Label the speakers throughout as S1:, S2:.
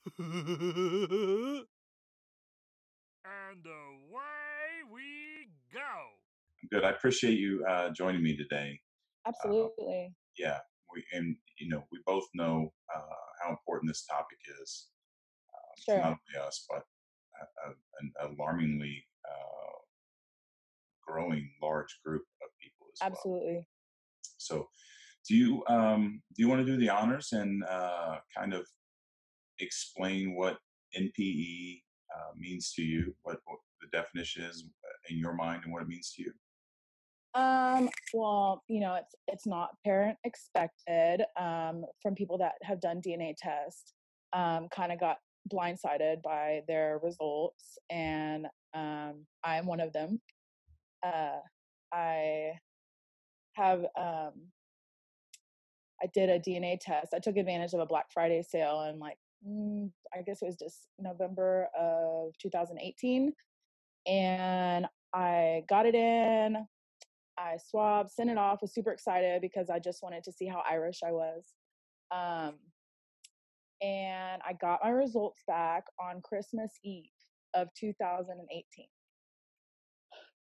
S1: And away we go.
S2: Good. I appreciate you joining me today. Uh,
S3: Absolutely.
S2: yeah, we both know how important this topic is to not
S3: Sure.
S2: only us but an alarmingly growing large group of people as well.
S3: Absolutely.
S2: So, do you want to do the honors and kind of explain what NPE means to you, what the definition is in your mind, and what it means to you?
S3: Well, it's not parent expected, from people that have done DNA tests, kind of got blindsided by their results, and I'm one of them. Uh, I have I did a DNA test. I took advantage of a Black Friday sale and I guess it was just November of 2018, and I got it in. I swabbed, sent it off, was super excited because I just wanted to see how Irish I was. Um, and I got my results back on Christmas Eve of 2018.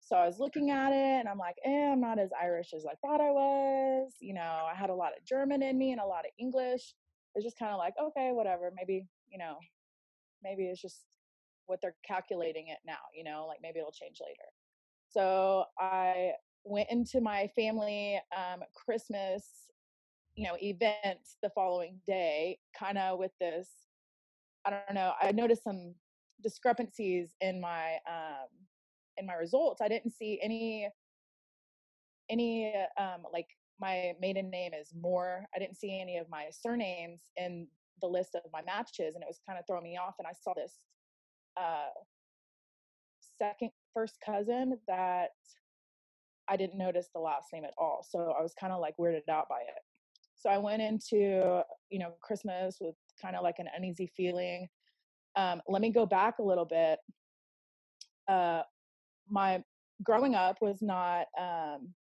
S3: So I was looking at it and I'm like, I'm not as Irish as I thought I was. I had a lot of German in me and a lot of English. It's just kind of like, okay, whatever. Maybe it's just what they're calculating it now, like maybe it'll change later. So I went into my family Christmas, event the following day, kind of with this. I don't know. I noticed some discrepancies in my results. I didn't see any like my maiden name is Moore. I didn't see any of my surnames in the list of my matches, and it was kind of throwing me off. And I saw this uh, second first cousin that I didn't notice the last name at all. So I was kind of like weirded out by it. So I went into, Christmas with kind of like an uneasy feeling. Let me go back a little bit. Uh, my growing up was not,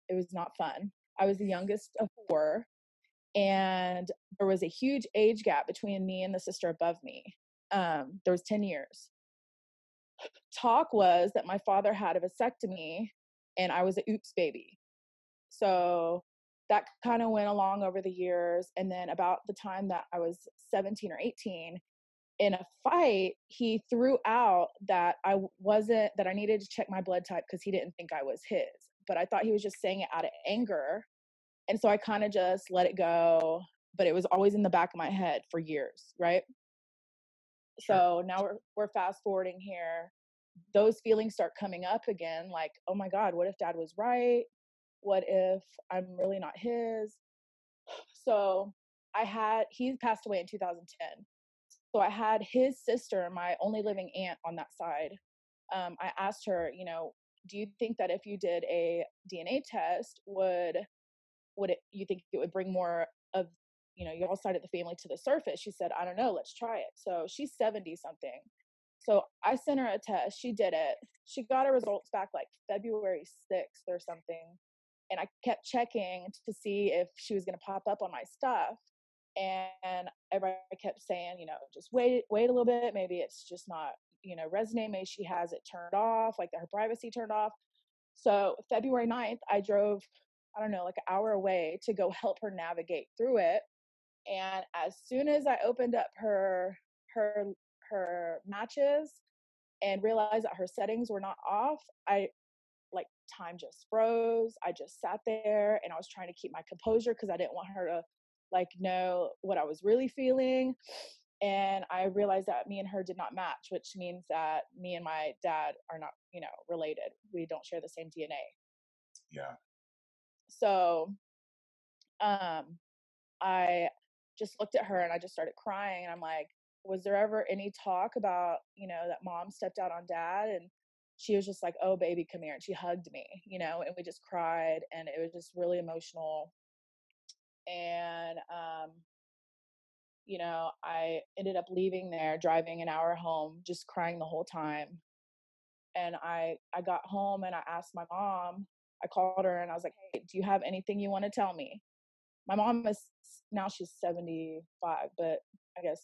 S3: it was not fun. I was the youngest of four, and there was a huge age gap between me and the sister above me. There was 10 years. Talk was that my father had a vasectomy and I was a oops baby. So that kind of went along over the years. And then about the time that I was 17 or 18, in a fight, he threw out that that I needed to check my blood type because he didn't think I was his. But I thought he was just saying it out of anger. And so I kind of just let it go. But it was always in the back of my head for years, right?
S2: Sure.
S3: So now we're fast forwarding here. Those feelings start coming up again, like, oh my God, what if dad was right? What if I'm really not his? So he passed away in 2010. So I had his sister, my only living aunt on that side. I asked her, do you think that if you did a DNA test, you think it would bring more of, your side of the family to the surface? She said, I don't know, let's try it. So she's 70 something. So I sent her a test. She did it. She got her results back like February 6th or something. And I kept checking to see if she was going to pop up on my stuff. And everybody kept saying, just wait a little bit. Maybe it's just not, resonating. Maybe she has it turned off, like her privacy turned off. So February 9th, I drove, I don't know, like an hour away to go help her navigate through it. And as soon as I opened up her her matches and realized that her settings were not off, I like time just froze. I just sat there and I was trying to keep my composure because I didn't want her to like know what I was really feeling. And I realized that me and her did not match, which means that me and my dad are not, related. We don't share the same DNA.
S2: Yeah.
S3: So um I just looked at her and I just started crying, and I'm like, was there ever any talk about, that mom stepped out on dad? And she was just like, oh baby, come here. And she hugged me, and we just cried, and it was just really emotional. And I ended up leaving there, driving an hour home, just crying the whole time. And I got home and I asked my mom, I called her and I was like, hey, do you have anything you want to tell me? My mom is, now she's 75, but I guess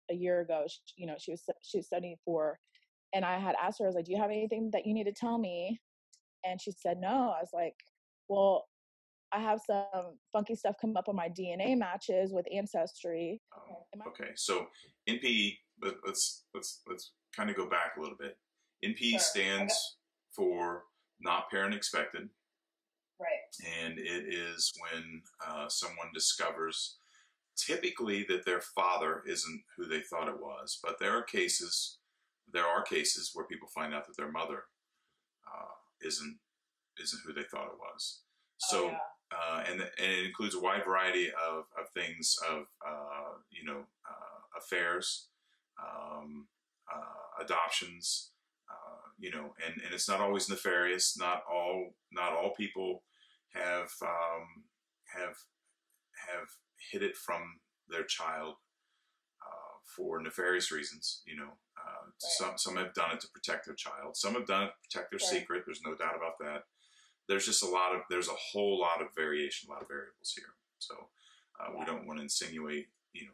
S3: a year ago. She was studying for, and I had asked her, I was like, "Do you have anything that you need to tell me?" And she said no. I was like, "Well, I have some funky stuff come up on my DNA matches with Ancestry."
S2: Okay, so NPE. Let's kind of go back a little bit. NPE stands for not parent expected.
S3: Right.
S2: And it is when someone discovers typically that their father isn't who they thought it was, but there are cases where people find out that their mother isn't who they thought it was. So,
S3: oh, yeah.
S2: And it includes a wide variety of things of affairs, adoptions, and it's not always nefarious. Not all people have hid it from their child for nefarious reasons.
S3: Right.
S2: Some have done it to protect their child. Some have done it to protect their
S3: Right.
S2: secret. There's no doubt about that. There's just there's a whole lot of variation, a lot of variables here. So we don't want to insinuate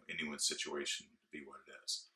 S2: anyone's situation to be what it is.